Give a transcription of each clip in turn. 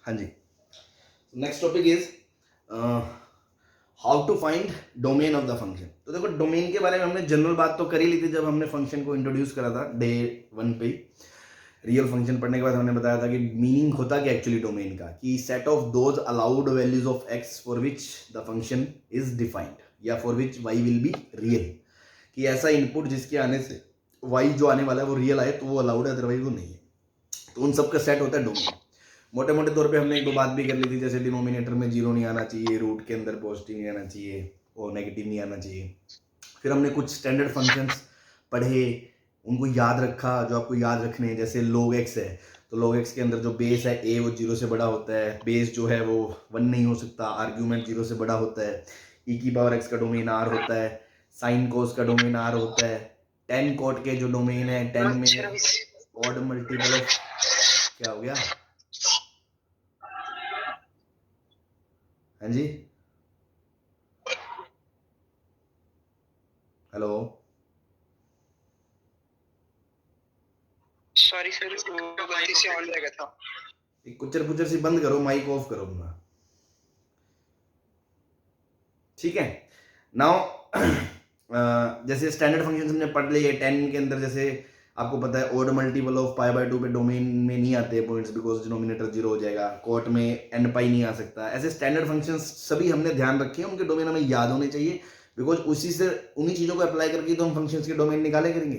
हाँ जी, next topic is how to find domain of the function. तो देखो, डोमेन के बारे में हमने जनरल बात तो कर ही ली थी जब हमने फंक्शन को इंट्रोड्यूस करा था डे 1 पे। रियल फंक्शन पढ़ने के बाद हमने बताया था कि मीनिंग होता क्या एक्चुअली डोमेन का, कि set of those allowed values of x for which the function is defined या for which y will be real, कि ऐसा इनपुट जिसके आने से वाई जो आने वाला है वो रियल आए तो वो अलाउड है, अदरवाइज वो नहीं है। तो उन सबका सेट होता है डोमेन। मोटे मोटे तौर पे हमने एक दो बात भी कर ली थी, जैसे डिनोमिनेटर में जीरो नहीं आना चाहिए, रूट के अंदर पॉजिटिव नहीं आना चाहिए और नेगेटिव नहीं आना चाहिए। फिर हमने कुछ स्टैंडर्ड फंक्शंस पढ़े, उनको याद रखा जो आपको याद रखने हैं। जैसे log x है, तो log x के अंदर जो बेस है a वो 0 से बड़ा होता है, बेस जो है वो 1 नहीं हो सकता, आर्ग्यूमेंट 0 से बड़ा होता है, e की पावर x का डोमेन r होता है, साइन कोस का डोमेन r होता है, टेन कॉट के जो डोमेन है 10 में ऑड मल्टीपल ऑफ, क्या हो गया, हाँ जी, हेलो, सॉरी सर, गलती से ऑन लगा था। कुचर पुचर सी बंद करो, माइक ऑफ करो अपना, ठीक है। नाउ जैसे स्टैंडर्ड फंक्शन हमने पढ़ लिए 10 के अंदर, जैसे आपको पता है odd multiple of pi by 2 पे डोमेन में नहीं आते पॉइंट्स, बिकॉज डिनोमिनेटर 0 हो जाएगा, कोट में एन पाई नहीं आ सकता। ऐसे स्टैंडर्ड फंक्शंस सभी हमने ध्यान रखे हैं, उनके डोमेन हमें याद होने चाहिए, बिकॉज उसी से उन्हीं चीज़ों को अप्लाई करके तो हम फंक्शंस के डोमेन निकाले करेंगे।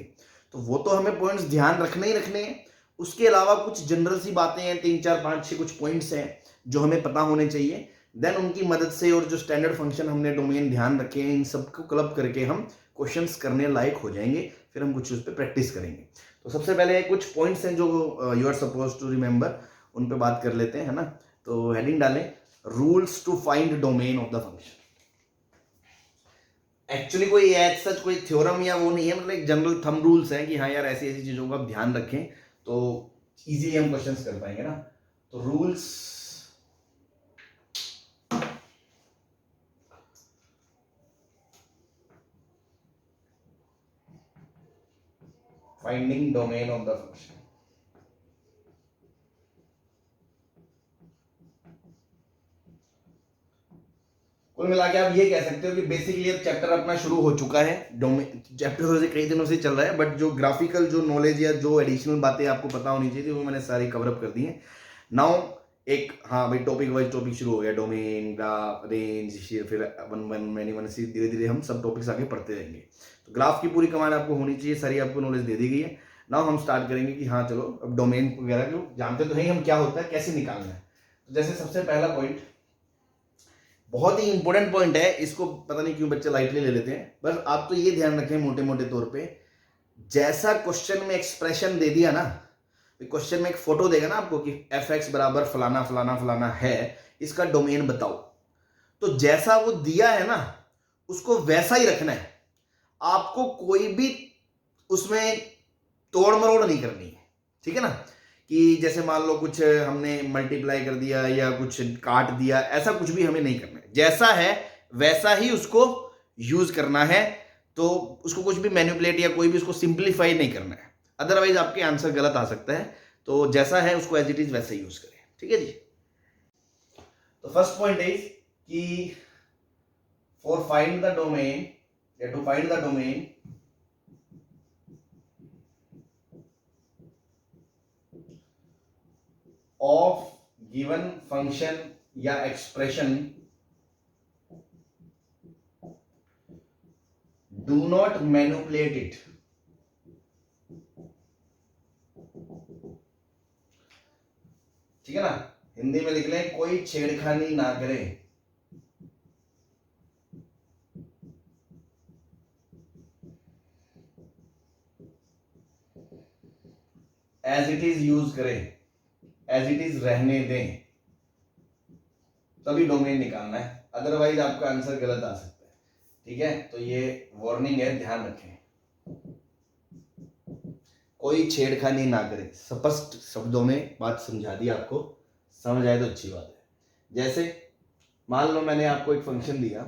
तो वो तो हमें पॉइंट्स ध्यान रखने ही रखने हैं। उसके अलावा कुछ जनरल सी बातें हैं, 3 4 5 6 कुछ पॉइंट्स हैं जो हमें पता होने चाहिए। देन उनकी मदद से और जो स्टैंडर्ड फंक्शन हमने डोमेन ध्यान रखे हैं, इन सबको क्लब करके हम क्वेश्चंस करने लायक हो जाएंगे। फिर हम कुछ उस पर प्रैक्टिस करेंगे। तो सबसे पहले कुछ पॉइंट्स हैं जो you are suppose to remember, उन पे बात कर लेते हैं, है ना। तो हेडिंग डालें, rules to find domain of the function. Actually कोई सच कोई थ्योरम या वो नहीं है, मतलब एक जनरल थंब रूल्स है कि हाँ यार ऐसी ऐसी चीजों का आप ध्यान रखें तो इजीली हम क्वेश्चंस कर पाएंगे ना। तो rules finding domain of the function. कुल मिला के आप ये कह सकते हो कि बेसिकली अब चैप्टर अपना शुरू हो चुका है। डोमेन चैप्टर कई दिनों से चल रहा है, बट जो ग्राफिकल जो नॉलेज या जो एडिशनल बातें आपको पता होनी चाहिए थी वो मैंने सारी कवर अप कर दी है। नाउ एक, हाँ भाई, टॉपिक वाइज टॉपिक शुरू हो गया, डोमेन, ग्राफ, रेंज, फिर वन वन मैनी वन से धीरे धीरे हम सब टॉपिक्स आगे पढ़ते रहेंगे। तो ग्राफ की पूरी कमांड आपको होनी चाहिए, सारी आपको नॉलेज दे दी गई है। नाउ हम स्टार्ट करेंगे कि हाँ चलो अब डोमेन वगैरह जो जानते तो हैं हम क्या होता है, कैसे निकालना है। तो जैसे सबसे पहला पॉइंट, बहुत ही इंपॉर्टेंट पॉइंट है, इसको पता नहीं क्यों बच्चे लाइटली ले लेते हैं, बस आप तो ये ध्यान रखें मोटे मोटे तौर पे, जैसा क्वेश्चन में एक्सप्रेशन दे दिया ना, क्वेश्चन में एक फोटो देगा ना आपको कि एफ एक्स बराबर फलाना फलाना फलाना है, इसका डोमेन बताओ, तो जैसा वो दिया है ना उसको वैसा ही रखना है। आपको कोई भी उसमें तोड़ मरोड़ नहीं करनी है, ठीक है ना। कि जैसे मान लो कुछ हमने मल्टीप्लाई कर दिया या कुछ काट दिया, ऐसा कुछ भी हमें नहीं करना है, जैसा है वैसा ही उसको यूज करना है। तो उसको कुछ भी मैनिपुलेट या कोई भी उसको सिंप्लीफाई नहीं करना है, अदरवाइज आपके आंसर गलत आ सकता है। तो जैसा है उसको एज इट इज वैसा यूज करें, ठीक है जी। तो फर्स्ट पॉइंट इज कि फॉर फाइंड द डोमेन या to find the domain of given function या expression, do not manipulate it। ठीक है ना, हिंदी में लिख लें, कोई छेड़खानी ना करें। एज इट इज यूज करें, एज इट इज रहने दें, तभी डोमेन निकालना है, अदरवाइज आपका आंसर गलत आ सकता है। ठीक है, तो ये वार्निंग है, ध्यान रखें, कोई छेड़खानी ना करें। स्पष्ट शब्दों में बात समझा दी आपको, समझ आए तो अच्छी बात है। जैसे मान लो मैंने आपको एक फंक्शन दिया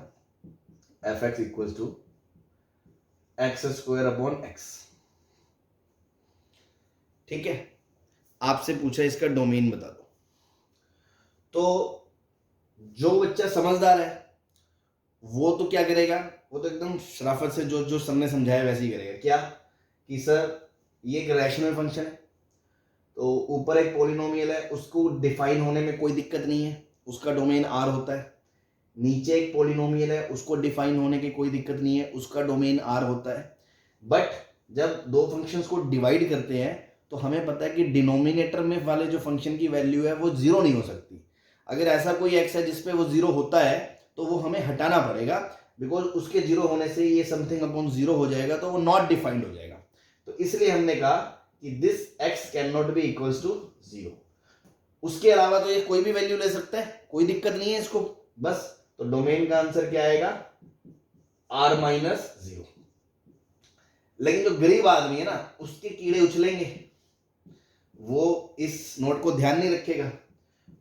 f x equal to x square upon x, ठीक है, आपसे पूछा इसका डोमेन बता दो। तो जो बच्चा समझदार है वो तो क्या करेगा, वो तो एकदम शराफत से जो जो सबने समझाया वैसे ही करेगा। क्या कि सर ये एक रैशनल फंक्शन है, तो ऊपर एक पॉलिनोमियल है, उसको डिफाइन होने में कोई दिक्कत नहीं है, उसका डोमेन आर होता है। नीचे एक पॉलिनोमियल है, उसको डिफाइन होने की कोई दिक्कत नहीं है, उसका डोमेन आर होता है। बट जब दो फंक्शंस को डिवाइड करते हैं तो हमें पता है कि डिनोमिनेटर में वाले जो फंक्शन की वैल्यू है वो जीरो नहीं हो सकती। अगर ऐसा कोई एक्स है जिसपे वो जीरो होता है तो वो हमें हटाना पड़ेगा, बिकॉज उसके जीरो होने से ये समथिंग अपॉन जीरो हो जाएगा, तो वो नॉट डिफाइंड हो जाएगा। तो इसलिए हमने कहा कि this x can not be equals to zero. उसके अलावा तो ये कोई भी वैल्यू ले सकता है, कोई दिक्कत नहीं है इसको, बस। तो डोमेन का आंसर क्या आएगा, आर माइनस जीरो। लेकिन जो गरीब आदमी है ना, उसके कीड़े उछलेंगे, वो इस नोट को ध्यान नहीं रखेगा,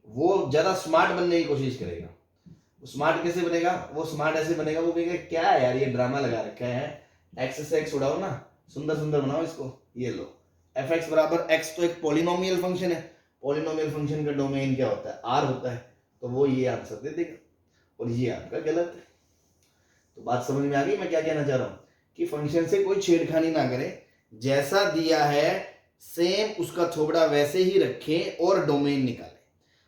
वो ज्यादा स्मार्ट बनने की कोशिश करेगा। स्मार्ट कैसे बनेगा, वो स्मार्ट ऐसे बनेगा, वो कहेगा क्या है यार ये ड्रामा लगा रखा है, एक्स से एक्स उड़ाओ ना, सुंदर सुंदर बनाओ इसको, ये लो एफ एक्स बराबर एक्स, तो एक पॉलिनोमियल फंक्शन है, पॉलिनोमियल फंक्शन का डोमेन क्या होता है, आर होता है, तो वो ये आंसर दे देगा, और ये आपका गलत है। तो बात समझ में आ गई मैं क्या कहना चाह रहा हूं, कि फंक्शन से कोई छेड़खानी ना करें, जैसा दिया है सेम उसका थोबड़ा वैसे ही रखें और डोमेन निकालें।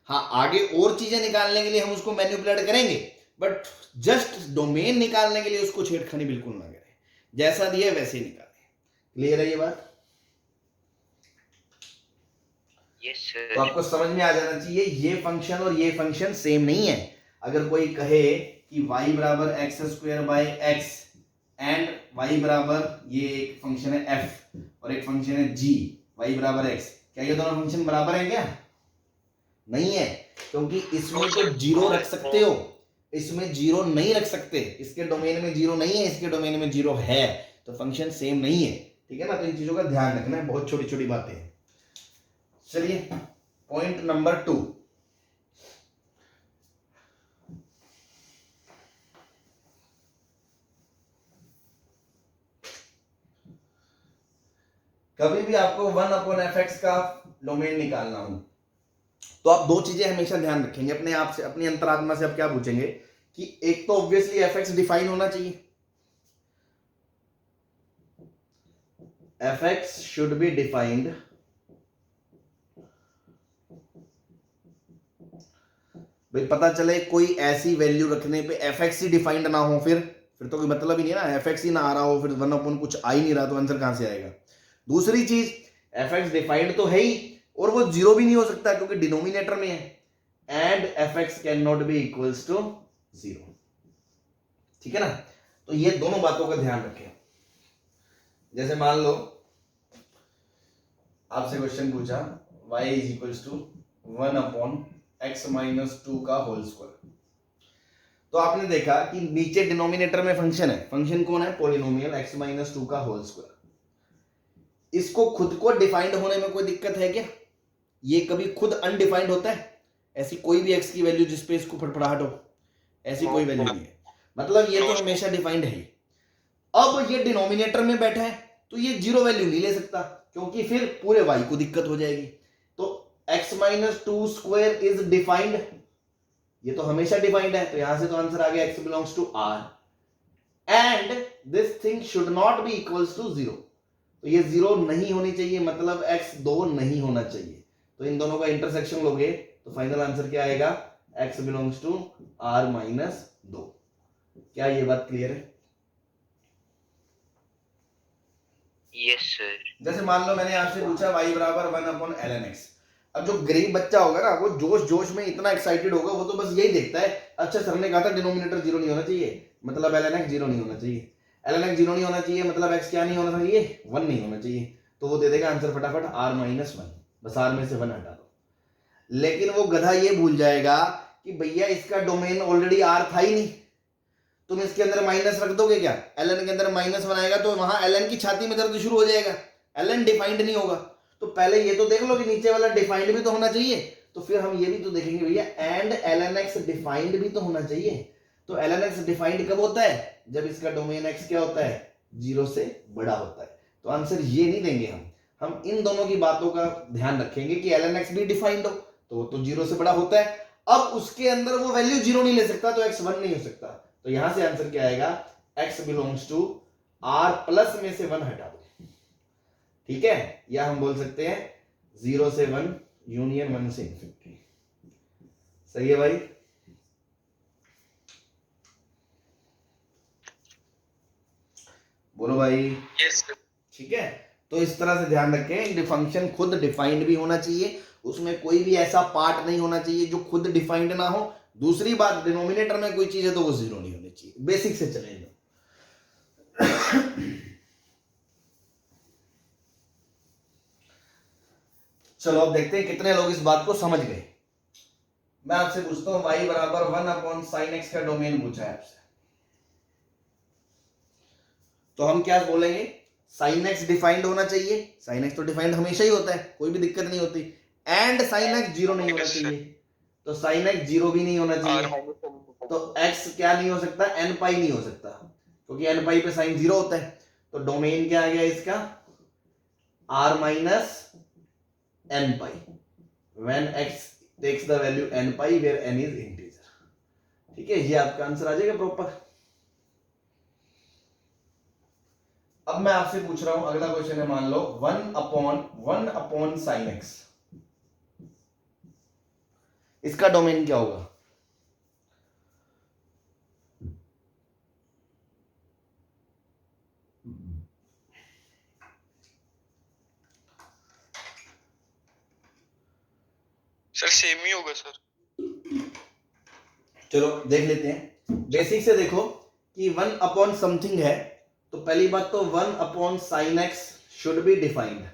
हाँ, आगे और चीजें निकालने के लिए हम उसको मैनिपुलेट करेंगे, बट जस्ट डोमेन निकालने के लिए उसको छेड़खानी बिल्कुल ना करें, जैसा दिया है वैसे ही निकालें। क्लियर है ये बात? Yes sir. तो आपको समझ में आ जाना चाहिए ये फंक्शन और ये फंक्शन सेम नहीं है। अगर कोई कहे कि y बराबर x square by x and y बराबर ये एक फंक्शन है f और एक फंक्शन है g y बराबर x, क्या ये दोनों फंक्शन बराबर हैं क्या? नहीं है, क्योंकि इसमें तो जीरो रख सकते हो, इसमें जीरो नहीं रख सकते, इसके डोमेन में जीरो नहीं है, इसके डोमेन में जीरो है, तो फंक्शन सेम नहीं है। ठीक है ना? तो इन चीजों का ध्यान रखना है, बहुत छोटी छोटी बातें हैं। चलिए पॉइंट नंबर 2, कभी भी आपको 1/f(x) का डोमेन निकालना हो तो आप दो चीजें हमेशा ध्यान रखेंगे अपने आप से, अपनी अंतरात्मा से। आप क्या पूछेंगे कि एक तो ऑब्वियसली f(x) डिफाइन होना चाहिए, f(x) शुड बी डिफाइंड, भाई पता चले कोई ऐसी वैल्यू रखने पे f(x) ही डिफाइंड ना हो, फिर तो कोई मतलब ही नहीं है ना, f(x) ही ना आ रहा हो, फिर 1 कुछ आ ही नहीं रहा, तो आंसर कहां से आएगा? दूसरी चीज, f(x) डिफाइंड तो है ही और वो जीरो भी नहीं हो सकता क्योंकि डिनोमिनेटर में है, and f(x) can not be equals to zero. ठीक है ना? तो ये दोनों बातों का ध्यान रखें। जैसे मान लो आपसे क्वेश्चन पूछा y is equals to 1/x minus 2 का होल स्क्वायर, तो आपने देखा कि नीचे डिनोमिनेटर में फंक्शन है, फंक्शन कौन है? पॉलिनोमियल x माइनस 2 का होल स्क्वायर। इसको खुद को डिफाइंड होने में कोई दिक्कत है क्या? ये कभी खुद अनडिफाइंड होता है? ऐसी कोई भी x की वैल्यू जिसपे इसको फटफड़ाहट हो, ऐसी कोई वैल्यू नहीं है, मतलब ये तो हमेशा डिफाइंड है। अब ये डिनोमिनेटर में बैठा है तो ये जीरो वैल्यू नहीं ले सकता, क्योंकि फिर पूरे y को दिक्कत हो जाएगी। तो x minus 2 square is defined, ये तो हमेशा डिफाइंड है, तो यहां से तो आंसर आ गया x belongs to r, and this thing should not be equals to zero, तो ये जीरो नहीं होनी चाहिए, मतलब x 2 नहीं होना चाहिए। तो इन दोनों का इंटरसेक्शन लोगे तो फाइनल आंसर क्या आएगा? x belongs to r minus 2। क्या ये बात क्लियर है? Yes sir. जैसे मान लो मैंने आपसे पूछा y बराबर 1/ln(x), अब जो गरीब बच्चा होगा ना, वो जोश जोश में इतना एक्साइटेड होगा, वो तो बस यही देखता है, अच्छा सर ने कहा था डिनोमिनेटर जीरो नहीं होना चाहिए, मतलब ln(x) जीरो नहीं होना चाहिए, ln(x) जीरो नहीं होना चाहिए, मतलब x क्या नहीं होना चाहिए? 1 नहीं होना चाहिए, तो वो दे देगा आंसर फटाफट r माइनस 1, बस r में से 1 हटा दो। लेकिन वो गधा ये भूल जाएगा कि भैया इसका डोमेन ऑलरेडी r था ही नहीं, तुम इसके अंदर माइनस रख दोगे क्या? ln के अंदर -1 आएगा तो वहां ln की छाती में दर्द शुरू हो जाएगा, ln डिफाइंड नहीं होगा। तो पहले ये तो देख लो कि नीचे वाला डिफाइंड भी तो होना चाहिए, तो फिर हम ये भी तो देखेंगे भैया एंड ln(x) डिफाइंड भी तो होना चाहिए। तो ln(x) डिफाइंड कब होता है? जब इसका डोमेन x क्या होता है? 0 से बड़ा होता है। तो आंसर ये नहीं देंगे हम इन दोनों की बातों का ध्यान रखेंगे कि ln(x) भी डिफाइंड हो तो वो तो 0 से बड़ा होता है। अब उसके अंदर वो वैल्यू 0 नहीं ले सकता, तो x 1 नहीं हो सकता। तो यहां से आंसर क्या आएगा, x belongs to r plus में से 1 हटा दो, ठीक है। या हम बोल सकते हैं 0 से 1 यूनियन 1 से इन्फिनिटी। सही है भाई? बोलो भाई। Yes sir. ठीक है, तो इस तरह से ध्यान रखें, फंक्शन खुद डिफाइंड भी होना चाहिए, उसमें कोई भी ऐसा पार्ट नहीं होना चाहिए जो खुद डिफाइंड ना हो। दूसरी बात, डिनोमिनेटर में कोई चीज है तो वो 0 नहीं होनी चाहिए। बेसिक से चलेंगे। चलो अब देखते हैं कितने लोग इस बात को समझ गए। मैं आपसे पूछता हूं, y बराबर 1/sin x का डोमेन पूछा है आपसे, तो हम क्या बोलेंगे, sin x डिफाइंड होना चाहिए। sin x तो डिफाइंड हमेशा ही होता है, कोई भी दिक्कत नहीं होती। एंड sin x 0 नहीं होना चाहिए, तो sin x 0 भी नहीं होना चाहिए। तो x क्या नहीं हो सकता, n पाई नहीं हो सकता, क्योंकि n पाई पे sin 0 होता है। तो डोमेन क्या आ गया इसका, r minus n pi, when x takes the value n pi where n is integer। ठीक है, ये आपका आंसर आ जाएगा प्रॉपर। अब मैं आपसे पूछ रहा हूं, अगला क्वेश्चन है, मान लो 1/1 sin x, इसका डोमेन क्या होगा? सर सेम ही होगा सर। चलो देख लेते हैं। बेसिक से देखो कि 1 समथिंग है, तो पहली बात तो 1/sin x should be defined,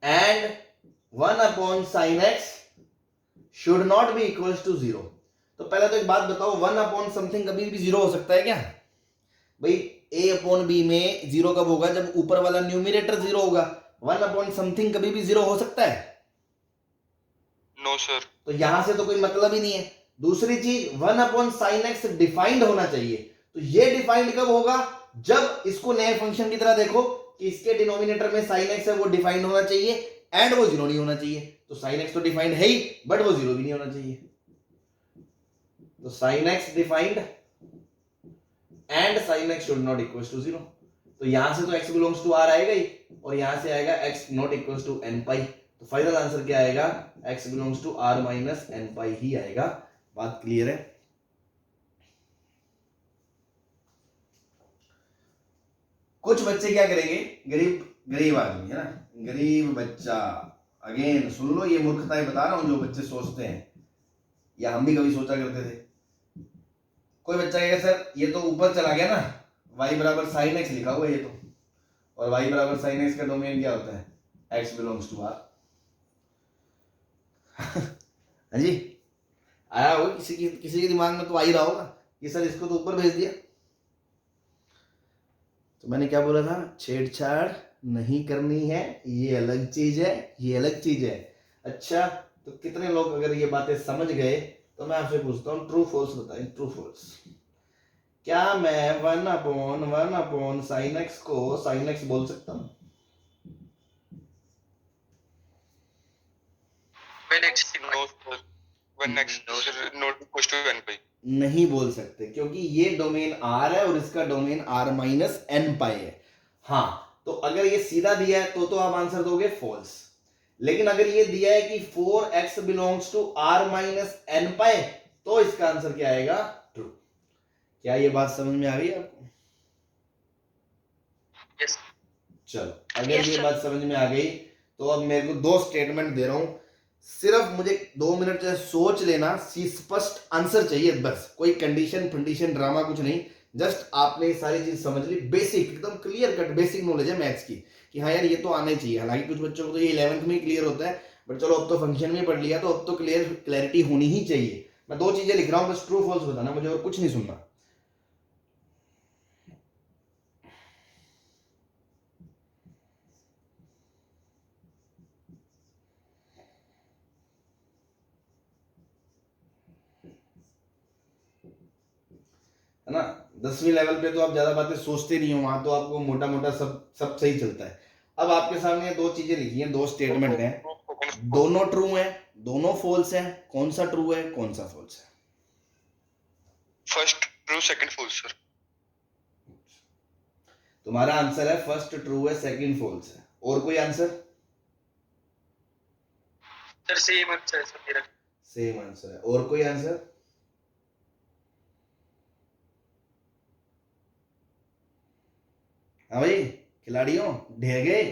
and 1/sin x should not be equals to 0। तो पहले तो एक बात बताओ, 1 समथिंग कभी भी 0 हो सकता है क्या भाई? a/b में 0 कब होगा, जब ऊपर वाला न्यूमरेटर 0 होगा। 1 समथिंग कभी भी 0 हो सकता है? No sir. तो यहां से तो कोई मतलब ही नहीं है। दूसरी चीज, 1/sin x डिफाइंड होना चाहिए। तो ये डिफाइंड कब होगा, जब इसको नए फंक्शन की तरह देखो कि इसके डिनोमिनेटर में sin x है, वो डिफाइंड होना चाहिए, एंड वो 0 नहीं होना चाहिए। तो sin x तो डिफाइंड है ही, बट वो 0 भी नहीं होना चाहिए। तो sin x defined and sin x should not equal to 0। तो यहां से तो x बिलोंग्स टू r आएगा ही, और यहां से आएगा x not equal to n पाई। तो फाइनल आंसर क्या आएगा, x belongs to r minus n pi ही आएगा। बात क्लियर है? कुछ बच्चे क्या करेंगे, गरीब आदमी है ना, गरीब बच्चा, अगेन सुन लो, ये मूर्खताएं बता रहा हूं जो बच्चे सोचते हैं, या हम भी कभी सोचा करते थे। कोई बच्चा कहेगा सर ये तो ऊपर चला गया ना, y बराबर sin x लिखा हुआ है ये तो, और y बराबर sin x का डोमेन क्या होता है, x बिलोंग्स टू r। हाँ जी, आया होगा किसी के दिमाग में तो आ ही रहा होगा कि सर इसको तो ऊपर भेज दिया। तो मैंने क्या बोला था, छेड़छाड़ नहीं करनी है, ये अलग चीज है, ये अलग चीज है। अच्छा, तो कितने लोग अगर ये बातें समझ गए, तो मैं आपसे पूछता हूँ ट्रू फॉल्स बताएं, ट्रू फॉल्स। क्या मैं 1/1 sin x को sin x बोल सकता हूँ? नहीं बोल सकते, क्योंकि ये डोमेन r है और इसका डोमेन r माइनस n पाई है। हाँ, तो अगर ये सीधा दिया है तो आप आंसर दोगे फॉल्स, लेकिन अगर ये दिया है कि 4x belongs to r minus n पाई, तो इसका आंसर क्या आएगा, ट्रू। क्या ये बात समझ में आ गई आपको? यस। चलो, अगर ये बात समझ में आ गई, तो अब मेरे को 2 स्टेटमेंट दे रहा हूं, सिर्फ मुझे 2 मिनट से सोच लेना, स्पष्ट आंसर चाहिए बस, कोई कंडीशन फंडीशन ड्रामा कुछ नहीं। जस्ट आपने ये सारी चीज समझ ली, बेसिक एकदम क्लियर कट बेसिक नॉलेज है मैथ्स की, कि हाँ यार ये तो आना ही चाहिए। हालांकि कुछ बच्चों को तो ये 11th में ही क्लियर होता है, बट चलो अब तो फंक्शन में पढ़ लिया, तो अब तो क्लैरिटी होनी ही चाहिए। मैं 2 चीजें लिख रहा हूँ, बस ट्रू फॉल्स बताना मुझे, और कुछ नहीं सुनना। है ना, 10वीं लेवल पे तो आप ज्यादा बातें सोचते नहीं हो, वहां तो आपको मोटा मोटा सब सही चलता है। अब आपके सामने 2 चीजें लिखी हैं, 2 स्टेटमेंट हैं, दोनों ट्रू हैं, दोनों फॉल्स है, कौन सा ट्रू है कौन सा फॉल्स है? First true second false sir. तुम्हारा आंसर है फर्स्ट ट्रू है सेकंड फॉल्स है। और कोई आंसर? सर सेम आंसर है सर मेरा। सेम आंसर है। और कोई आंसर? हाँ भाई खिलाड़ियों ढह गए,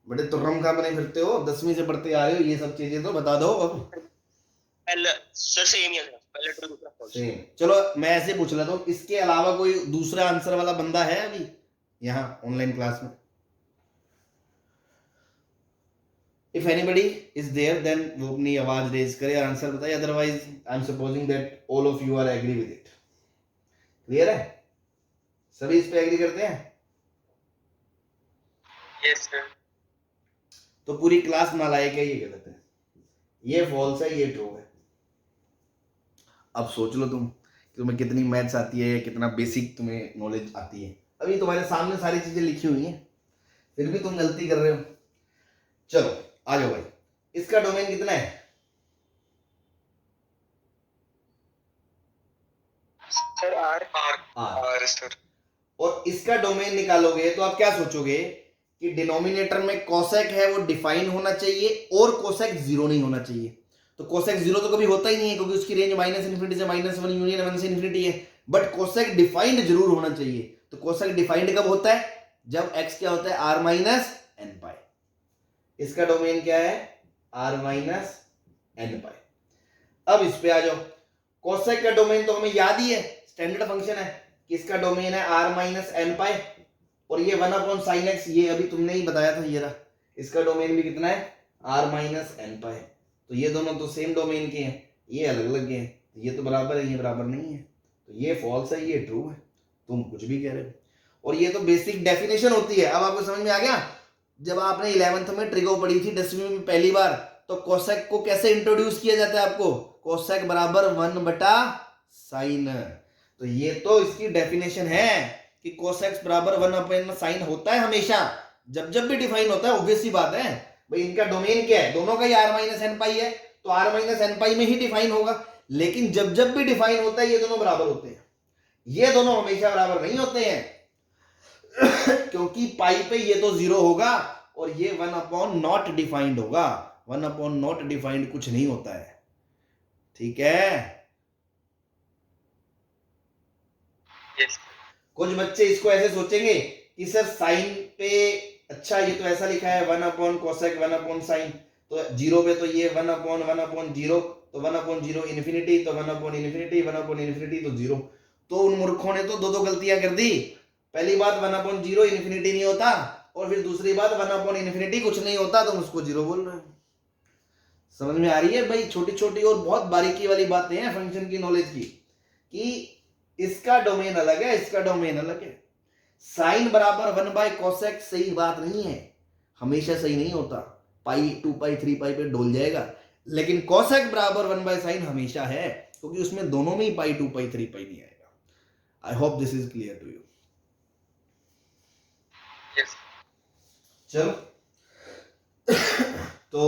बड़े तुर्रम खा बने फिरते हो, 10वीं से पढ़ते आ रहे हो, ये सब चीजें तो बता दो अब। पहले सर सेम ही है, पहले ट्रू दूसरा फॉल्स। सेम। चलो मैं ऐसे पूछ लेता हूँ, इसके अलावा कोई दूसरा आंसर वाला बंदा है अभी यहाँ ऑनलाइन क्लास में? If anybody is there then वो अपनी आवाज रेज करे और आंसर बताए, otherwise I am supposing that all of you are agree with it. Clear है? सभी इस पे एग्री करते हैं? Yes sir. तो पूरी क्लास नालायक है, ये गलत है, ये फॉल्स है, ये ट्रू है। अब सोच लो तुम कि तुम्हें कितनी मैथ्स आती है, कितना बेसिक तुम्हें नॉलेज आती है। अभी तुम्हारे सामने सारी चीजें लिखी हुई हैं, फिर भी तुम गलती कर रहे हो। चलो आ जाओ भाई, इसका डोमेन कितना है? Sir R R sir. और इसका डोमेन निकालोगे तो आप क्या सोचोगे कि डिनोमिनेटर में कोसेक है वो डिफाइन होना चाहिए और कोसेक जीरो नहीं होना चाहिए। तो कोसेक जीरो तो कभी होता ही नहीं है, क्योंकि उसकी रेंज -∞ से -1 यूनियन 1 से इन्फिनिटी है। बट कोसेक डिफाइंड जरूर होना चाहिए। तो कोसेक डिफाइंड कब होता है? जब x क्या होता है? r माइनस एन पाई। इसका डोमेन क्या है? r माइनस एन पाई। अब इस पे आ जाओ, कोसेक का डोमेन तो हमें याद ही है, स्टैंडर्ड फंक्शन है कि इसका डोमेन है r माइनस एन पाई, और ये 1/sin x, ये अभी तुमने ही बताया था, ये रहा। इसका डोमेन भी कितना है? r माइनस एन पाई। तो ये दोनों तो सेम डोमेन के हैं, ये अलग अलग हैं, तो ये तो बराबर है, ये बराबर नहीं है। तो ये फॉल्स है, ये ट्रू है। तुम कुछ भी कह रहे हो। और ये तो बेसिक डेफिनेशन होती है। अब आपको समझ में आ गया? जब आपने 11th में ट्रिगो पढ़ी थी 10वीं में पहली बार, तो कोसेक को कैसे इंट्रोड्यूस किया जाता है आपको? कोसेक बराबर 1/sin। तो ये तो इसकी डेफिनेशन है कि कोसेक बराबर 1/sin होता है हमेशा, जब जब भी डिफाइन होता है। ऑब्वियस सी बात है भाई, इनका डोमेन क्या है? दोनों का ही r माइनस एन पाई है, तो r माइनस एन पाई में ही डिफाइन होगा। लेकिन जब जब भी डिफाइन होता है ये दोनों बराबर होते हैं, ये दोनों हमेशा बराबर नहीं होते हैं क्योंकि पाई पे ये तो जीरो होगा और ये 1/नॉट डिफाइंड होगा। 1/नॉट डिफाइंड कुछ नहीं होता है, ठीक है? यस। कुछ बच्चे इसको ऐसे सोचेंगे कि सर साइन पे, अच्छा ये तो ऐसा लिखा है 1/कोसेक 1/sin, तो जीरो पे तो ये 1/1/0, तो 1/0 इन्फिनिटी, तो 1/इन्फिनिटी 1/इन्फिनिटी तो जीरो। तो उन मूर्खों ने तो दो गलतियां कर दी। पहली बात 1/0 इन्फिनिटी नहीं होता, और फिर दूसरी बात 1/इन्फिनिटी कुछ नहीं होता, तुम उसको जीरो बोल रहे हो। समझ में आ रही है भाई? छोटी छोटी और बहुत बारीकी वाली बातें हैं फंक्शन की नॉलेज की, कि इसका डोमेन अलग है, इसका डोमेन अलग है। साइन बराबर 1/कोसेक सही बात नहीं है, हमेशा सही नहीं होता, पाई 2 पाई 3 पाई पे डोल जाएगा। लेकिन कोसेक बराबर 1/sin हमेशा है, क्योंकि उसमें दोनों में ही पाई 2 पाई 3 पाई नहीं आएगा। I hope this is clear to you. Yes. चलो तो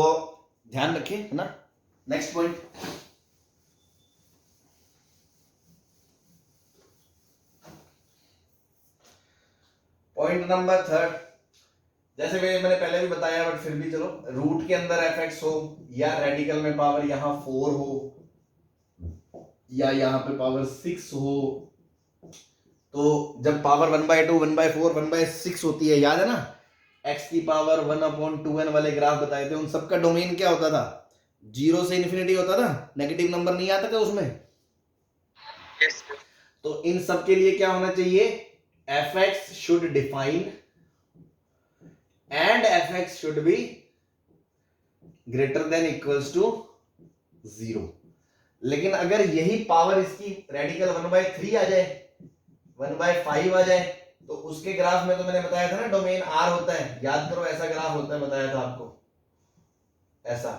ध्यान रखें, है ना? Next point, point number 3। जैसे मैंने पहले भी बताया, बट फिर भी चलो, रूट के अंदर fx हो, या रेडिकल में पावर यहां 4 हो, या यहां पे पावर 6 हो, तो जब पावर 1/2 1/4 1/6 होती है, याद है ना? x की पावर 1/2n वाले ग्राफ बताए थे, उन सबका डोमेन क्या होता था? 0 से इन्फिनिटी होता था, नेगेटिव नंबर नहीं आता था उसमें। यस। तो इन सब के लिए क्या होना चाहिए? fx should define and fx should be greater than equals to 0। लेकिन अगर यही पावर इसकी रेडिकल 1/3 आ जाए, 1/5 आ जाए, तो उसके ग्राफ में तो मैंने बताया था ना डोमेन r होता है। याद करो, ऐसा ग्राफ होता है, बताया था आपको, ऐसा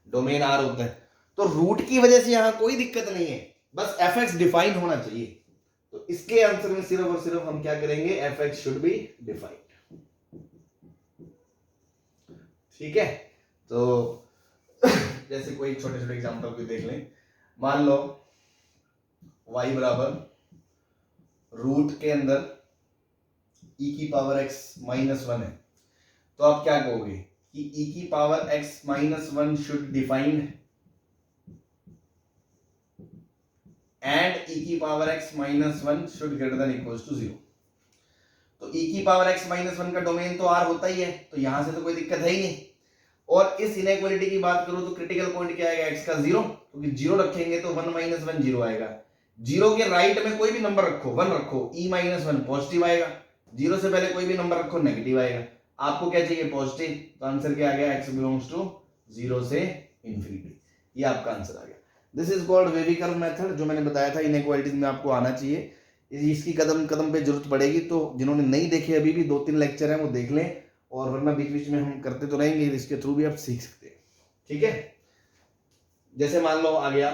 डोमेन r होता है। तो रूट की वजह से यहां कोई दिक्कत नहीं है, बस fx डिफाइन होना चाहिए। तो इसके आंसर में सिर्फ और सिर्फ हम क्या करेंगे? fx should be defined. ठीक है? तो जैसे कोई छोटे छोटे एग्जांपल को देख लें। मान लो y बराबर रूट के अंदर e की पावर x -1 है, तो आप क्या कहोगे कि e की power x -1 should defined and e की power x -1 should greater than equals to 0। तो e की पावर x -1 का डोमेन तो r होता ही है, तो यहां से तो कोई दिक्कत है ही नहीं। और इस इनइक्वालिटी की बात करूं तो क्रिटिकल पॉइंट क्या आएगा, x का 0, क्योंकि 0 रखेंगे तो 1 - 1 0 आएगा। 0 के राइट में कोई भी नंबर रखो, 1 रखो, e -1 पॉजिटिव आएगा। 0 से पहले कोई भी नंबर रखो, नेगेटिव आएगा। आपको क्या चाहिए, पॉजिटिव, तो आंसर क्या आ गया, x बिलोंग्स टू 0 से इंफिनिटी। ये आपका आंसर आ गया। This is called wavy curve method, जो मैंने बताया था इनइक्वालिटीज में आपको आना चाहिए। इसकी कदम कदम पे जरूरत पड़ेगी, तो जिन्होंने नहीं देखे अभी भी 2-3 लेक्चर हैं वो देख लें, और वरना बीच बीच में हम करते तो रहेंगे, इसके थ्रू भी आप सीख सकते हैं। ठीक है, जैसे मान लो आ गया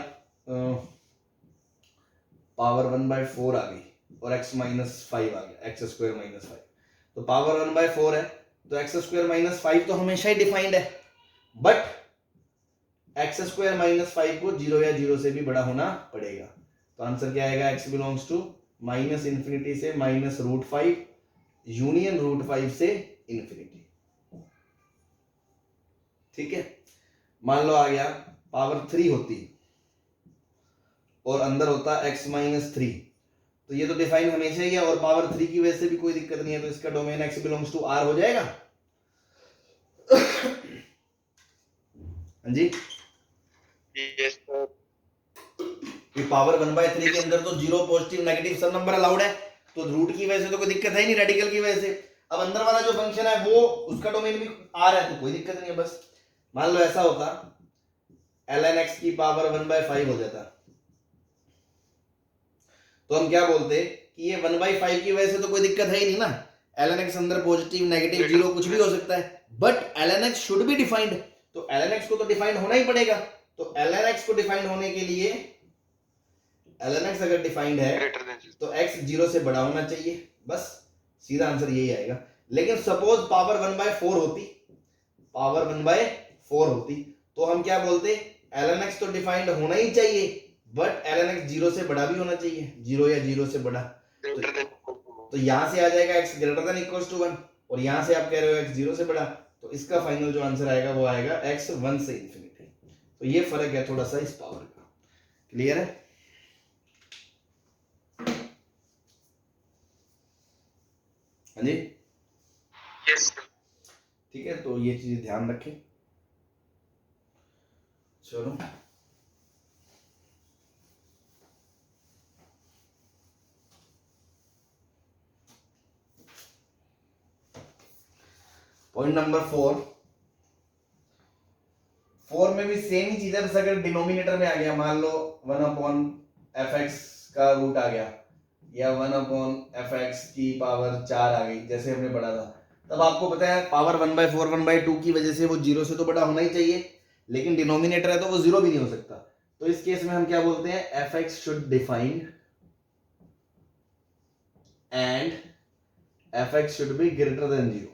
पावर 1/4 आ गई और x -5 आ गया, x² -5। तो पावर 1/4 है तो x² -5 तो हमेशा ही डिफाइंड है, बट x² -5 को 0 या 0 से भी बड़ा होना पड़ेगा। तो आंसर क्या आएगा, x बिलोंग्स टू -∞ से -√5 यूनियन √5 से इंफिनिटी। ठीक है, मान लो आ गया पावर 3 होती और अंदर होता x -3, तो ये तो डिफाइन हमेशा ही है, और पावर 3 की वजह से भी कोई दिक्कत नहीं है, तो इसका domain x belongs to r हो जाएगा। हाँ जी, Yes, sir. ये पावर 1/3 के अंदर तो 0 पॉजिटिव नेगेटिव सब नंबर अलाउड है, तो रूट की वजह से तो कोई दिक्कत है ही नहीं, रेडिकल की वजह से। अब अंदर वाला जो फंक्शन है वो उसका डोमेन भी r है, तो कोई दिक्कत नहीं है। बस मान लो ऐसा होता ln x की पावर 1/5 हो जाता, तो हम क्या बोलते कि ये 1/5 की वजह से तो कोई दिक्कत है ही नहीं ना, ln x अंदर पॉजिटिव नेगेटिव 0 कुछ भी हो सकता है, but ln x should be defined, तो ln x को तो डिफाइंड होना ही पड़ेगा। तो ln x को डिफाइंड होने के लिए ln x अगर डिफाइंड है तो x 0 से बड़ा होना चाहिए, बस सीधा आंसर यही आएगा। लेकिन सपोज पावर 1/4 होती, पावर 1/4 होती, तो हम क्या बोलते, ln x तो डिफाइंड होना ही चाहिए, बट ln x 0 से बड़ा भी होना चाहिए, 0 या 0 से बड़ा। तो यहां से आ जाएगा x greater than equals to 1, और यहां से आप कह रहे हो x 0 से बड़ा, तो इसका फाइनल जो आंसर आएगा वो आएगा x 1 से इंफिनिटी। तो ये फर्क है थोड़ा सा इस पावर का। क्लियर है? हाँ जी, Yes, sir. ठीक है, तो ये चीजें ध्यान रखें। चलो, पॉइंट नंबर 4 में भी सेम ही चीज है, बस अगर डिनोमिनेटर में आ गया, मान लो 1/fx का रूट आ गया, या 1/fx की पावर 4 आ गई, जैसे हमने पढ़ा था, तब आपको पता है पावर 1/4 1/2 की वजह से वो 0 से तो बड़ा होना ही चाहिए, लेकिन डिनोमिनेटर है तो वो 0 भी नहीं हो सकता। तो इस केस में हम क्या बोलते हैं, fx should defined and fx should be greater than 0।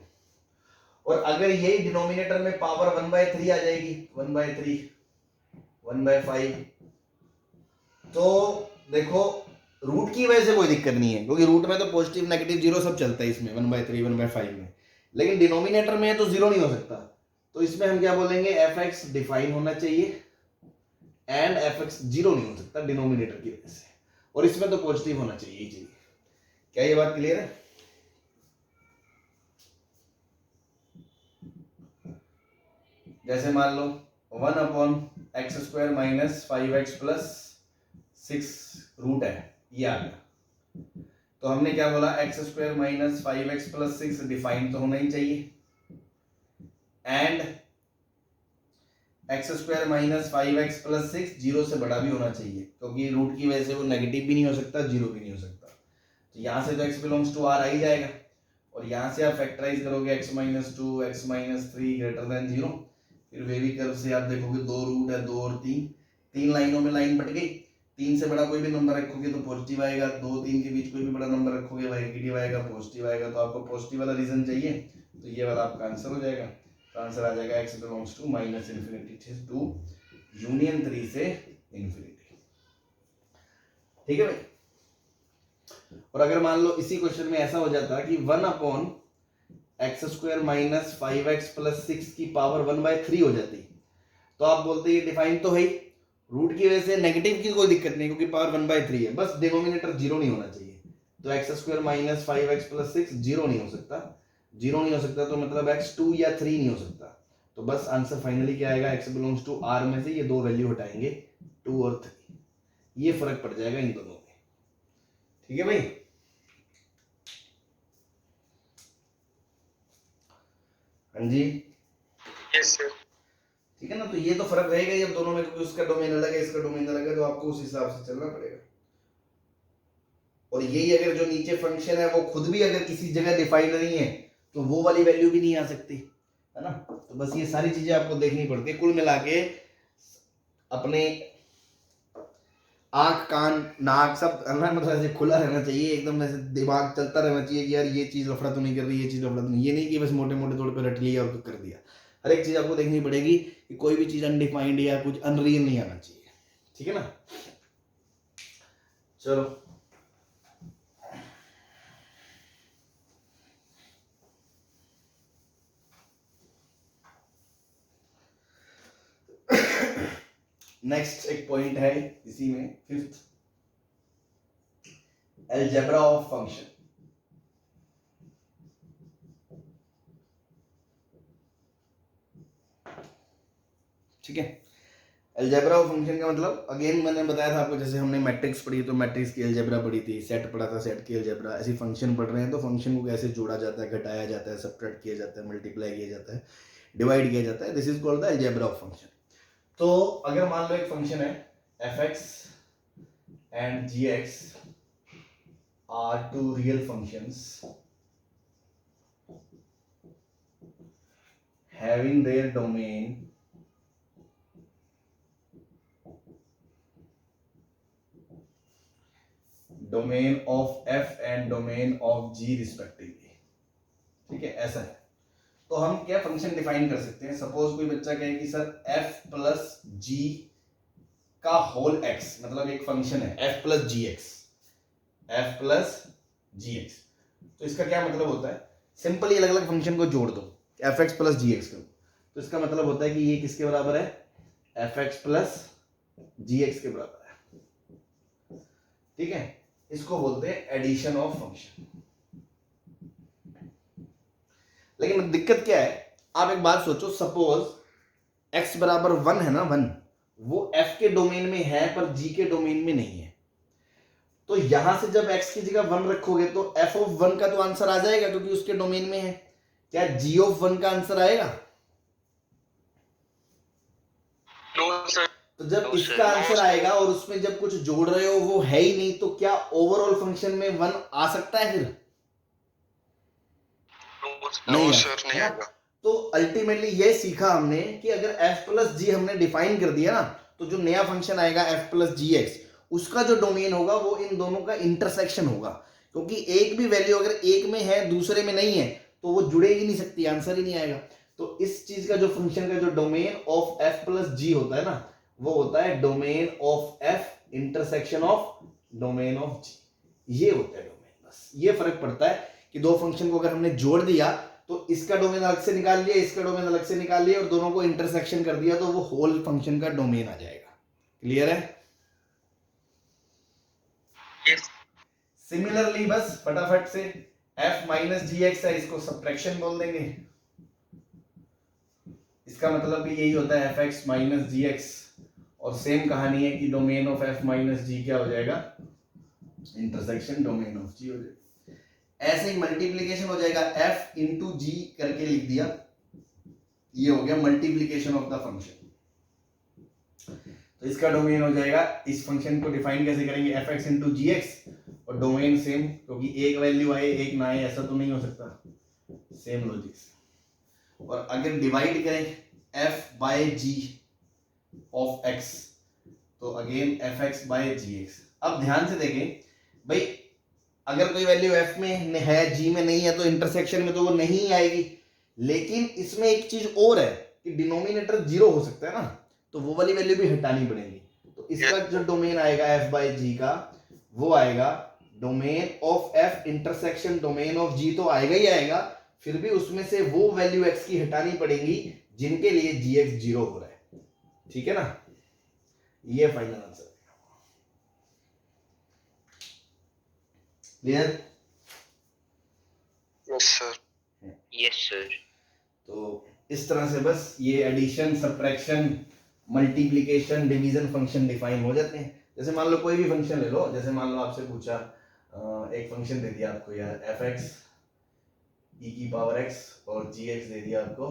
और अगर यही डिनोमिनेटर में पावर 1/3 आ जाएगी, 1/3 1/5, तो देखो रूट की वजह से कोई दिक्कत नहीं है, क्योंकि रूट में तो पॉजिटिव नेगेटिव 0 सब चलता है इसमें 1/3 1/5 में, लेकिन डिनोमिनेटर में है तो 0 नहीं हो सकता। तो इसमें हम क्या बोलेंगे, fx डिफाइन होना चाहिए एंड fx 0 नहीं हो सकता डिनोमिनेटर की वजह से, और इसमें तो पॉजिटिव होना चाहिए ही चाहिए। क्या ये बात क्लियर है? जैसे मान लो 1/x² - 5x + 6 रूट है, ये आ गया, तो हमने क्या बोला, x² - 5x + 6 डिफाइन तो होना ही चाहिए, एंड x² - 5x + 6 0 से बड़ा भी होना चाहिए, क्योंकि रूट की वजह से वो नेगेटिव भी नहीं हो सकता, 0 भी नहीं हो सकता। तो यहां से तो x बिलोंग्स टू r आ ही जाएगा, और यहां से आप फैक्टराइज करोगे x - 2 x - 3 ग्रेटर देन 0, फिर वेवी कर्व से आप देखोगे 2 रूट है, 2 और 3 लाइनों में लाइन बट गई, 3 से बड़ा कोई भी नंबर रखोगे तो पॉजिटिव आएगा, 2 3 के बीच कोई भी बड़ा नंबर रखोगे नेगेटिव आएगा, पॉजिटिव आएगा, तो आपको पॉजिटिव वाला रीजन चाहिए, तो ये वाला आपका आंसर हो जाएगा। तो आंसर आ जाएगा x belongs to -∞ to union 3 से इंफिनिटी। ठीक है भाई। और अगर मान लो इसी क्वेश्चन में ऐसा हो जाता कि 1/x² माइनस 5x प्लस 6 की पावर 1/3 हो जाती, तो आप बोलते ये डिफाइन तो है ही, रूट की वजह से नेगेटिव की कोई दिक्कत नहीं क्योंकि पावर 1/3 है, बस डिनोमिनेटर जीरो नहीं होना चाहिए। तो x² minus 5x plus 6 zero नहीं हो सकता, जीरो नहीं हो सकता तो मतलब x 2 या 3 नहीं हो सकता। तो बस आंसर फाइनली क्या आएगा, x बिलोंग्स टू r में से ये दो वैल्यू हटाएंगे 2 और 3, ये फर्क पड़ जाएगा इन दोनों में। ठीक है भाई। हाँ जी यस सर। ठीक है ना। तो ये तो फर्क रहेगा ही अब दोनों में, क्योंकि उसका डोमेन अलग है इसका डोमेन अलग है, तो आपको उस हिसाब से चलना पड़ेगा। और यही अगर जो नीचे फंक्शन है वो खुद भी अगर किसी जगह डिफाइन नहीं है तो वो वाली वैल्यू भी नहीं आ सकती, है ना। तो बस ये सारी चीजें आपको देखनी पड़ती है। कुल मिला के अपने आंख कान नाक सब मतलब ऐसे खुला रहना चाहिए, एकदम ऐसे दिमाग चलता रहना चाहिए कि यार ये चीज लफड़ा तो नहीं कर रही, ये चीज लफड़ा तो नहीं, ये नहीं कि बस मोटे मोटे तौर पे रट लिया और कर दिया। हर एक चीज आपको देखनी पड़ेगी कि कोई भी चीज अनडिफाइंड या कुछ अनरियल नहीं आना चाहिए। ठीक है ना। चलो नेक्स्ट एक पॉइंट है इसी में, फिफ्थ, अलजेब्रा ऑफ फंक्शन। ठीक है। अलजेब्रा ऑफ फंक्शन का मतलब अगेन मैंने बताया था आपको, जैसे हमने मैट्रिक्स पढ़ी तो मैट्रिक्स की अलजेब्रा पढ़ी थी, सेट पढ़ा था सेट की अलजेब्रा, ऐसी फंक्शन पढ़ रहे हैं तो फंक्शन को कैसे जोड़ा जाता है, घटाया जाता है, सब्ट्रैक्ट किया जाता है, मल्टीप्लाई किया जाता है, डिवाइड किया जाता है, this is called the algebra of function. तो अगर मान लो एक फंक्शन है fx and gx are two real functions having their domain of f and domain of g respectively। ठीक है, ऐसा है। तो हम क्या फंक्शन डिफाइन कर सकते हैं, सपोज कोई बच्चा कहे कि सर f प्लस जी का होल x, मतलब एक फंक्शन है f प्लस जी एक्स, तो इसका क्या मतलब होता है, सिंपली अलग अलग फंक्शन को जोड़ दो एफ एक्स प्लस जी एक्स को, तो इसका मतलब होता है कि ये किसके बराबर है, एफ एक्स प्लस जी एक्स के बराबर है। ठीक है, इसको बोलते हैं एडिशन ऑफ फंक्शन। लेकिन दिक्कत क्या है, आप एक बात सोचो, सपोज x बराबर 1 है ना, 1 वो f के डोमेन में है पर g के डोमेन में नहीं है, तो यहां से जब x की जगह 1 रखोगे तो f ऑफ 1 का तो आंसर आ जाएगा क्योंकि उसके डोमेन में है। क्या g ऑफ 1 का आंसर आएगा? No sir. तो जब इसका आंसर आएगा और उसमें जब कुछ जोड़ रहे हो वो है ही नहीं, तो क्या ओवरऑल फंक्शन में 1 आ सकता है फिर? नहीं सर, नहीं आएगा। तो अल्टीमेटली ये सीखा हमने कि अगर f प्लस जी हमने डिफाइन कर दिया ना, तो जो नया फंक्शन आएगा f प्लस जी एक्स, उसका जो डोमेन होगा वो इन दोनों का इंटरसेक्शन होगा, क्योंकि एक भी वैल्यू अगर एक में है दूसरे में नहीं है तो वो जुड़े ही नहीं सकती, आंसर ही नहीं आएगा। तो इस चीज का जो फंक्शन का जो डोमेन ऑफ f प्लस जी होता है ना, वो होता है domain of f intersection of domain of g, ये होता है डोमेन। बस ये फर्क पड़ता है कि दो फंक्शन को अगर हमने जोड़ दिया तो इसका डोमेन अलग से निकाल लिया, इसका डोमेन अलग से निकाल लिया और दोनों को इंटरसेक्शन कर दिया तो वो होल फंक्शन का डोमेन आ जाएगा। क्लियर है? सिमिलरली बस फटाफट से f माइनस जी एक्स है, इसको सब्ट्रैक्शन बोल देंगे, इसका मतलब भी यही होता है fx माइनस जी एक्स, और सेम कहानी है कि डोमेन ऑफ f माइनस जी क्या हो जाएगा, इंटरसेक्शन डोमेन ऑफ g हो जाएगा। ऐसे ही मल्टीप्लीकेशन हो जाएगा, f इंटू जी करके लिख दिया, ये हो गया मल्टीप्लीकेशन ऑफ द फंक्शन। तो इसका डोमेन हो जाएगा, इस फंक्शन को डिफाइन कैसे करेंगे, एफ एक्स इंटू जी एक्स, और डोमेन सेम, क्योंकि एक वैल्यू आए एक ना आए ऐसा तो नहीं हो सकता, सेम लॉजिक से। और अगर डिवाइड करें f by G of x, तो again F X by G X. अब ध्यान से देखें भाई, अगर कोई वैल्यू f में है g में नहीं है तो इंटरसेक्शन में तो वो नहीं आएगी, लेकिन इसमें एक चीज और है कि डिनोमिनेटर जीरो हो सकता है ना, तो वो वाली वैल्यू भी हटानी पड़ेगी। तो इसका जो डोमेन आएगा f बाई जी का, वो आएगा domain of f intersection domain of g, तो आएगा ही आएगा। फिर भी उसमें से वो वैल्यू x की हटानी पड़ेगी जिनके लिए gx 0 हो रहा है। ठीक है ना, ये final answer. Clear? Yes sir, yes sir. तो इस तरह से बस ये addition, subtraction, multiplication, division function define हो जाते हैं। जैसे मान लो कोई भी फंक्शन ले लो, जैसे मान लो आपसे पूछा एक फंक्शन दे दिया आपको यार f(x) e की पावर x और gx दे दिया आपको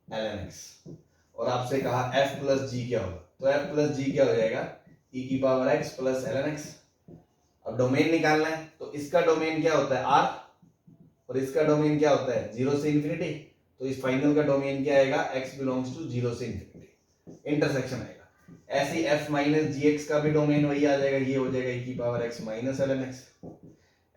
ln x, और आपसे कहा f प्लस g क्या होगा, तो f प्लस g क्या हो जाएगा, e की power x plus ln x। अब डोमेन निकालना है, तो इसका डोमेन क्या होता है r, और इसका डोमेन क्या होता है 0 से इंफिनिटी। तो इस फाइनल का डोमेन क्या आएगा, x बिलोंग्स टू 0 से इंफिनिटी, इंटरसेक्शन आएगा। ऐसे f माइनस gx का भी डोमेन वही आ जाएगा, ये हो जाएगा e की power x minus ln x।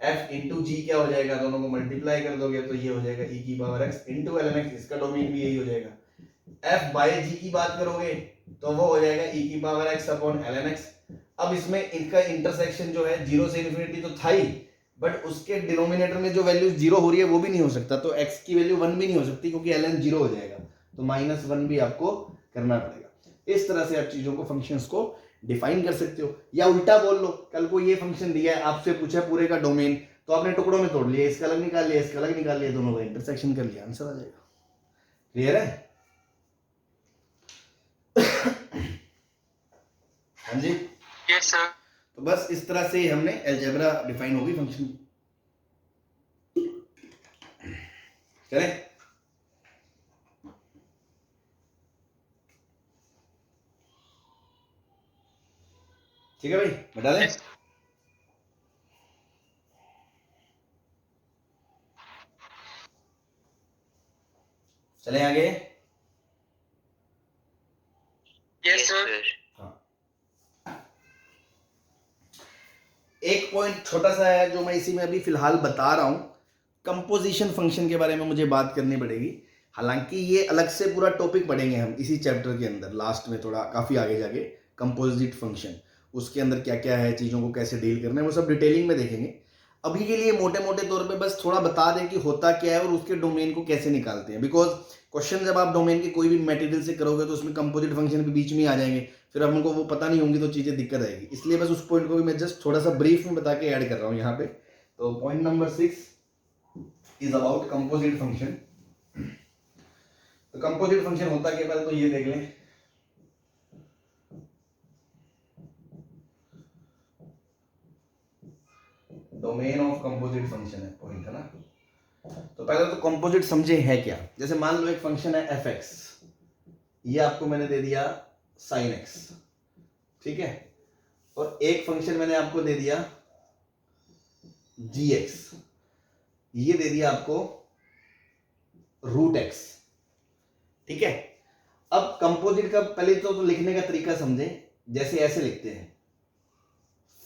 f into g क्या हो जाएगा, दोनों को मल्टीप्लाई कर दोगे तो ये हो जाएगा e की power x into ln x, इसका डोमेन भी यही हो जाएगा। f बाई जी की बात करोगे तो वो हो जाएगा e की power x upon ln x। अब इसमें इनका इंटरसेक्शन जो है 0 से इंफिनिटी तो था ही, बट उसके डिनोमिनेटर में जो वैल्यू 0 हो रही है वो भी नहीं हो सकता, तो x की वैल्यू 1 भी नहीं हो सकती क्योंकि ln 0 हो जाएगा, तो -1 भी आपको करना पड़ेगा। इस तरह से आप चीजों को, फंक्शंस को डिफाइन कर सकते हो। या उल्टा बोल लो, कल को ये फंक्शन दिया है, आपसे पूछा पूरे का डोमेन, तो आपने टुकड़ों में तोड़ लिया, इसका अलग निकाल लिया, इसका अलग निकाल लिया, दोनों का इंटरसेक्शन कर लिया, आंसर आ जाएगा। क्लियर है? हाँ जी, यस सर। तो बस इस तरह से हमने अलजेब्रा डिफाइन होगी फंक्शन। चलें? ठीक है भाई, बता दें? चलें आगे? Yes sir. एक पॉइंट छोटा सा है जो मैं इसी में अभी फिलहाल बता रहा हूं, कंपोजिशन फंक्शन के बारे में मुझे बात करनी पड़ेगी। हालांकि ये अलग से पूरा टॉपिक पढ़ेंगे हम इसी चैप्टर के अंदर, लास्ट में थोड़ा काफी आगे जाके, कंपोजिट फंक्शन, उसके अंदर क्या क्या है, चीजों को कैसे डील करना है, वो सब डिटेलिंग में देखेंगे। अभी के लिए मोटे मोटे तौर पे बस थोड़ा बता दें कि होता क्या है और उसके डोमेन को कैसे निकालते हैं। बिकॉज क्वेश्चन जब आप डोमेन के कोई भी मटेरियल से करोगे तो उसमें कंपोजिट फंक्शन भी बीच में आ जाएंगे, फिर हमको वो पता नहीं होंगी तो चीज़ें दिक्कत आएगी। इसलिए बस उस पॉइंट को भी मैं जस्ट थोड़ा सा ब्रीफ में बता के ऐड कर रहा हूँ यहाँ पे। तो point number 6 is about composite function. तो कंपोजिट फंक्शन होता क्या, पहले तो ये देख लें। डोमेन ऑफ कंपोजिट फंक्शन है पॉइंट, है ना। तो पहले तो कंपोजिट समझे है क्या। जैसे मान लो एक फंक्शन है f(x), ये आपको मैंने दे दिया sin x, ठीक है, और एक फंक्शन मैंने आपको दे दिया gx, ये दे दिया आपको √x, ठीक है। अब कंपोजिट का पहले तो लिखने का तरीका समझे, जैसे ऐसे लिखते हैं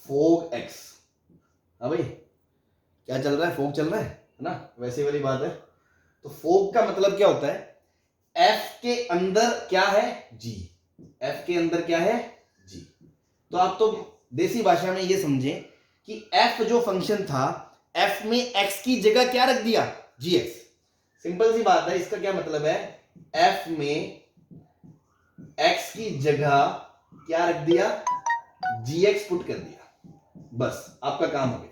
फोग x। हाँ भाई, क्या चल रहा है, फोग चल रहा है ना, वैसे वाली बात है। तो फोग का मतलब क्या होता है, f के अंदर क्या है g, f के अंदर क्या है g। तो आप तो देसी भाषा में ये समझें कि f जो फंक्शन था, f में x की जगह क्या रख दिया, gx। सिंपल सी बात है, इसका क्या मतलब है, f में x की जगह क्या रख दिया, gx पुट कर दिया, बस आपका काम हो गया।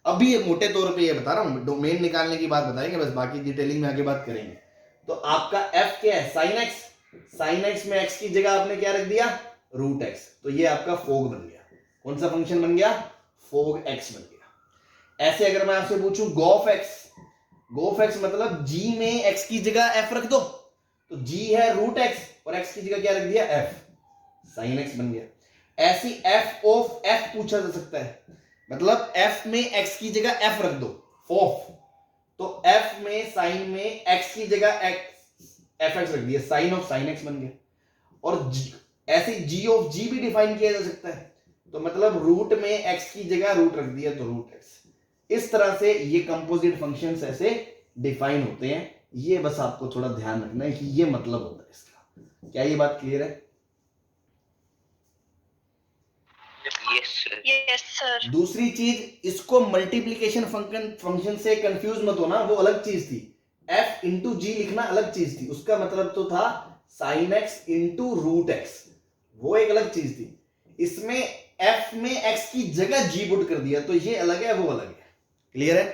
अभी ये मोटे तौर पे ये बता रहा हूं, डोमेन निकालने की बात बताएंगे, बस बाकी डिटेलिंग में आगे बात करेंगे। तो आपका f क्या है, sin x, sin x में x की जगह आपने क्या रख दिया, √x, तो ये आपका फोग बन गया। कौन सा फंक्शन बन गया, फोग x बन गया। ऐसे अगर मैं आपसे पूछूं गोफ x मतलब g में x की जगह f रख दो, तो g है √x और x की जगह क्या रख दिया, f, sin x बन गया। ऐसी f ऑफ f पूछा जा सकता है, मतलब f में x की जगह f रख दो, ऑफ, तो f में sin में x की जगह fx रख दिया, sin ऑफ sin x बन गया। और ऐसे g ऑफ g भी डिफाइन किया जा सकता है, तो मतलब रूट में x की जगह रूट रख दिया तो √x। इस तरह से ये कंपोजिट फंक्शंस ऐसे डिफाइन होते हैं। ये बस आपको थोड़ा ध्यान रखना है कि ये मतलब होता है इसका। क्या ये बात क्लियर है? Yes sir. दूसरी चीज, इसको मल्टीप्लीकेशन फंक्शन से कंफ्यूज मत होना, वो अलग चीज थी। f इंटू जी लिखना अलग चीज थी, उसका मतलब तो था sine X into root X, वो एक अलग चीज थी। इसमें f में x की जगह g पुट कर दिया, तो ये अलग है वो अलग है। क्लियर है?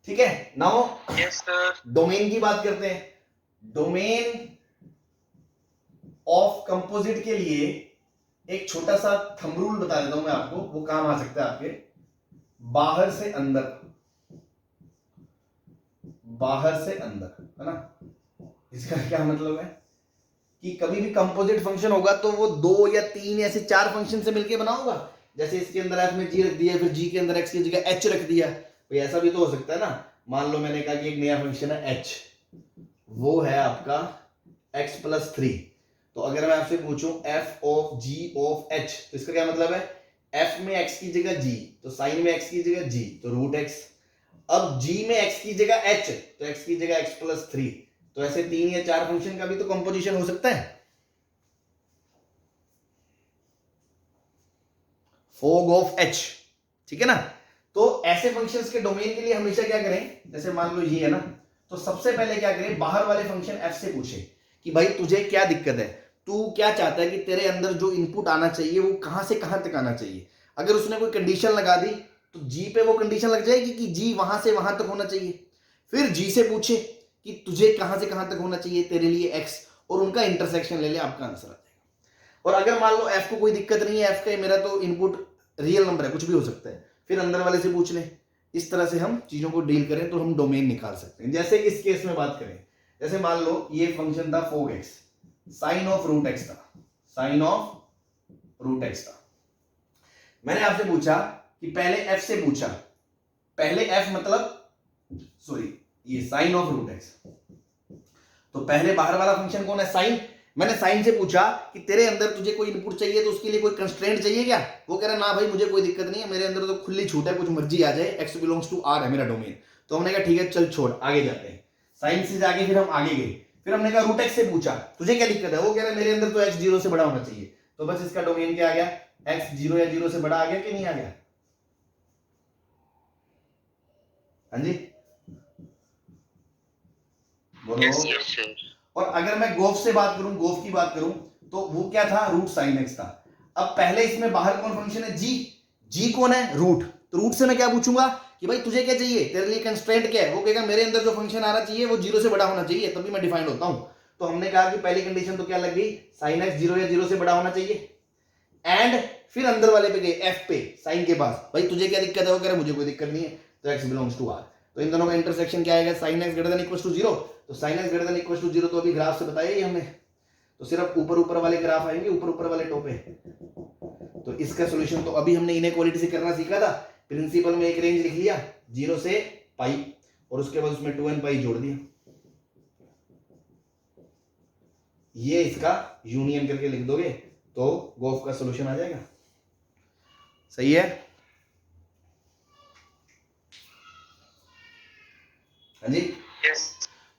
ठीक है। Now yes sir. डोमेन की बात करते हैं। डोमेन ऑफ कंपोजिट के लिए एक छोटा सा थंब रूल बता देता हूं मैं आपको, वो काम आ सकता है आपके। बाहर से अंदर, बाहर से अंदर, है ना। इसका क्या मतलब है कि कभी भी कंपोजिट फंक्शन होगा तो वो 2 या 3 या ऐसे 4 फंक्शन से मिलके बना होगा। जैसे इसके अंदर f में g रख दिया, फिर g के अंदर x की जगह h रख दिया, तो ऐसा भी तो हो सकता है ना। मान लो मैंने कहा कि एक नया फंक्शन है h, वो है आपका x प्लस 3। तो अगर मैं आपसे पूछूं f of g of h, तो इसका क्या मतलब है? f में x की जगह g, तो साइन में x की जगह g, तो रूट x। अब g में x की जगह h, तो x की जगह x प्लस 3। तो ऐसे 3 या 4 फंक्शन का भी तो कंपोजिशन हो सकता है। फोग ऑफ h, ठीक है ना। तो ऐसे फंक्शंस के डोमेन के लिए हमेशा क्या करें, जैसे मान लो ये है ना, तो सबसे पहले क्या करें, बाहर वाले फंक्शन f से पूछे कि भाई तुझे क्या दिक्कत है, तू क्या चाहता है कि तेरे अंदर जो इनपुट आना चाहिए वो कहां से कहां तक आना चाहिए। अगर उसने कोई कंडीशन लगा दी तो g पे वो कंडीशन लग जाएगी कि g वहां से वहां तक होना चाहिए। फिर g से पूछे कि तुझे कहां से कहां तक होना चाहिए तेरे लिए x, और उनका इंटरसेक्शन ले ले, आपका आंसर आ जाएगा। और अगर मान लो f को कोई दिक्कत नहीं है, f का मेरा तो इनपुट रियल नंबर है, कुछ भी हो सकता है, फिर अंदर वाले से पूछ लें। इस तरह से हम चीजों को डील करें तो हम डोमेन निकाल सकते हैं। जैसे इस केस में बात करें, जैसे मान लो ये फंक्शन था fog X, sine of root X था, साइन ऑफ रूट एक्स था। मैंने आपसे पूछा कि पहले f से पूछा, पहले f मतलब सॉरी ये साइन ऑफ रूट एक्स, तो पहले बाहर वाला फंक्शन कौन है? साइन। मैंने साइन से पूछा कि तेरे अंदर तुझे कोई इनपुट चाहिए तो उसके लिए कोई कंस्ट्रेंट चाहिए क्या? वो कह रहा ना भाई मुझे कोई दिक्कत नहीं है, मेरे अंदर तो खुली छूट है, कुछ मर्जी आ जाए, x बिलोंग्स टू r है मेरा डोमेन। तो हमने कहा ठीक है चल छोड़, आगे जाते हैं। साइन से जाके फिर हम आगे गए, फिर हमने कहा रूट एक्स से पूछा तुझे क्या दिक्कत है, वो कह रहा है मेरे अंदर तो x 0 से बड़ा होना चाहिए। तो बस इसका डोमेन क्या आ गया, x 0 या 0 से बड़ा आ गया कि नहीं आ गया? हाँ जी बोलो। Yes sir. और अगर मैं गोफ से बात करूं, गोफ की बात करूं, तो वो क्या था? रूट साइन एक्स था। अब पहले इसमें बाहर कौन फंक्शन है? जी। जी कौन है? रूट। तो रूट से मैं क्या पूछूंगा कि भाई तुझे क्या चाहिए, तेरे लिए कंस्ट्रेंट क्या है? वो कहेगा मेरे अंदर जो फंक्शन आना चाहिए वो 0 से बड़ा होना चाहिए, तभी मैं डिफाइंड होता हूं। तो हमने कहा कि पहली कंडीशन तो क्या लग गई, साइन एक्स 0 या 0 से बड़ा होना चाहिए। एंड फिर अंदर वाले पे गए, एफ पे, साइन के पास, भाई तुझे क्या दिक्कत है? वो कह रहा है मुझे कोई दिक्कत नहीं है, तो एक्स बिलोंग्स टू आर। तो इन दोनों का इंटरसेक्शन क्या आएगा? Sine X greater than equal to 0। तो sine X greater than equal to 0 तो अभी ग्राफ से बताया ही हमने, तो सिर्फ ऊपर ऊपर वाले ग्राफ आएंगे, ऊपर ऊपर वाले टोपे। तो इसका सॉल्यूशन तो अभी हमने इनइक्वालिटी से करना सीखा था। प्रिंसिपल में एक रेंज लिख लिया 0 से पाई, और उसके बाद उसमें 2n पाई जोड़ दिया, ये इसका यूनियन करके लिख दोगे तो गोफ का सॉल्यूशन आ जाएगा। सही है? हाँ जी। यस।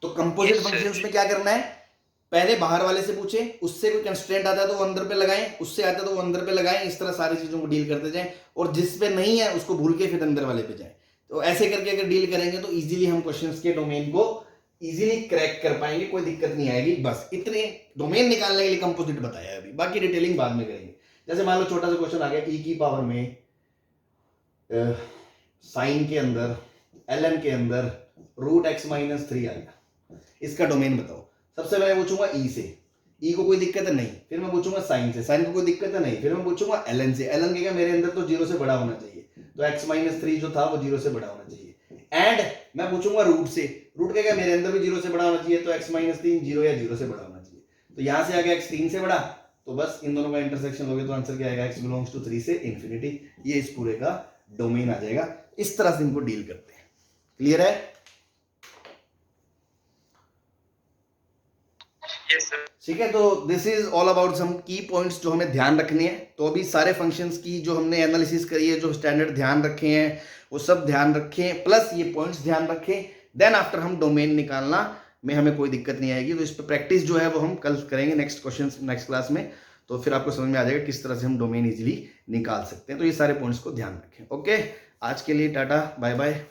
तो कंपोजिट फंक्शंस में क्या करना है, पहले बाहर वाले से पूछे, उससे कोई कंस्ट्रेंट आता है तो वो अंदर पे लगाएं, उससे आता है तो वो अंदर पे लगाएं, इस तरह सारी चीजों को डील करते जाएं, और जिस पे नहीं है उसको भूल के फिर अंदर वाले पे जाएं। तो ऐसे करके अगर डील करेंगे तो इजीली हम क्वेश्चंस के डोमेन को इजीली क्रैक कर पाएंगे, कोई दिक्कत नहीं आएगी। बस इतने डोमेन निकालने के लिए कंपोजिट बताया अभी, बाकी डिटेलिंग बाद में करेंगे। जैसे मान लो छोटा सा क्वेश्चन आ गया, e की पावर में साइन के अंदर ln के अंदर रूट एक्स माइनस 3 आ गया, इसका डोमेन बताओ। सबसे पहले पूछूंगा e से, e को कोई दिक्कत है नहीं, फिर मैं पूछूंगा साइन से, साइन को कोई दिक्कत है नहीं, फिर मैं पूछूंगा ln से, ln के क्या मेरे अंदर तो 0 से बड़ा होना चाहिए, तो x माइनस 3 जो था वो 0 से बड़ा होना चाहिए। एंड मैं पूछूंगा रूट से, रूट के क्या मेरे अंदर भी 0 से बड़ा होना चाहिए, तो x माइनस 3 0 या 0 से बड़ा होना चाहिए। तो यहां से आ गया x 3 से बड़ा, तो बस इन दोनों का इंटरसेक्शन लोगे तो आंसर क्या आएगा, x बिलोंग्स टू 3 से इंफिनिटी। ये इस पूरे का डोमेन आ जाएगा। इस तरह से इनको डील करते हैं। क्लियर है? ठीक है, तो this is all about some key points जो हमें ध्यान रखने हैं। तो अभी सारे फंक्शंस की जो हमने एनालिसिस करी है, जो स्टैंडर्ड ध्यान रखे हैं वो सब ध्यान रखें, प्लस ये पॉइंट्स ध्यान रखें। देन आफ्टर हम डोमेन निकालना में हमें कोई दिक्कत नहीं आएगी। तो इस पर प्रैक्टिस जो है वो हम कल करेंगे नेक्स्ट क्वेश्चन नेक्स्ट क्लास में, तो फिर आपको समझ में आ जाएगा किस तरह से हम डोमेन इजीली निकाल सकते हैं। तो ये सारे पॉइंट्स को ध्यान रखें। ओके, आज के लिए टाटा बाय बाय।